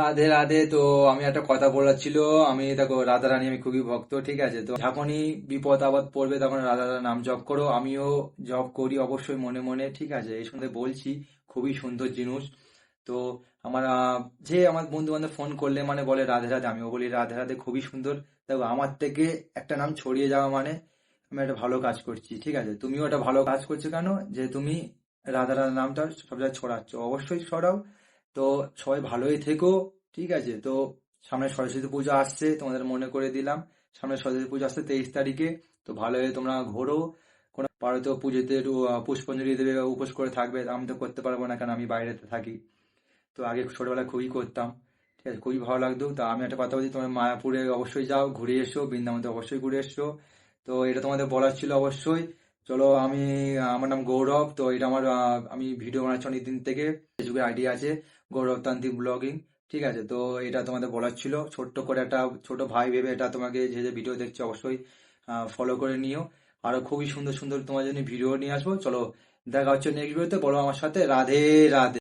রাধে রাধে। তো আমি একটা কথা বলার ছিল। আমি দেখো, রাধা রানী আমি খুবই ভক্ত, ঠিক আছে? তো যখনই বিপদ আপদ পড়বে তখন রাধা রাধার নাম জপ করো। আমিও জপ করি অবশ্যই মনে মনে, ঠিক আছে? এই সঙ্গে বলছি, খুবই সুন্দর জিনিস। তো আমার যে আমার বন্ধু বান্ধব ফোন করলে মানে বলে রাধে রাধে, আমিও বলি রাধে রাধে, খুবই সুন্দর। দেখো, আমার থেকে একটা নাম ছড়িয়ে যাওয়া মানে আমি একটা ভালো কাজ করছি, ঠিক আছে? তুমিও একটা ভালো কাজ করছো, কেন যে তুমি রাধা রাধা নামটা সব জায়গায় ছড়াচ্ছ, অবশ্যই ছড়াও। তো সবাই ভালোই থেকো, ঠিক আছে? তো সামনে সরস্বতী পুজো আসছে, তোমাদের মনে করে দিলাম। সামনে সরস্বতী পুজো আসছে 23 তারিখে। তো ভালোই তোমরা ঘোরো। কোনো পারো তো পুজোতে একটু পুষ্পাঞ্জলি দেবে, উপোস করে থাকবে। আমি তো করতে পারবো না, কারণ আমি বাইরেতে থাকি। তো আগে ছোটবেলায় খুবই করতাম, ঠিক আছে? খুবই ভালো লাগতো। তা আমি একটা কথা বলছি, তোমার মায়াপুরে অবশ্যই যাও, ঘুরে এসো, বৃন্দাবনতে অবশ্যই ঘুরে এসো। তো এটা তোমাদের বলার ছিল অবশ্যই। চলো, আমার নাম গৌরব। তো এটা আমি ভিডিও বানাচ্ছি অনেকদিন থেকে। ফেসবুকে আইডি আছে, গৌরব তান্ত্রিক ব্লগিং, ঠিক আছে? তো এটা তোমাদের বলার ছিল, ছোট্ট করে একটা ছোট ভাই ভেবে এটা তোমাকে, যে যে ভিডিও দেখছো অবশ্যই ফলো করে নিও। আরো খুবই সুন্দর সুন্দর তোমার জন্য ভিডিও নিয়ে আসবো। চলো, দেখা হচ্ছে নেক্সট ভিডিওতে। বলো আমার সাথে রাধে রাধে।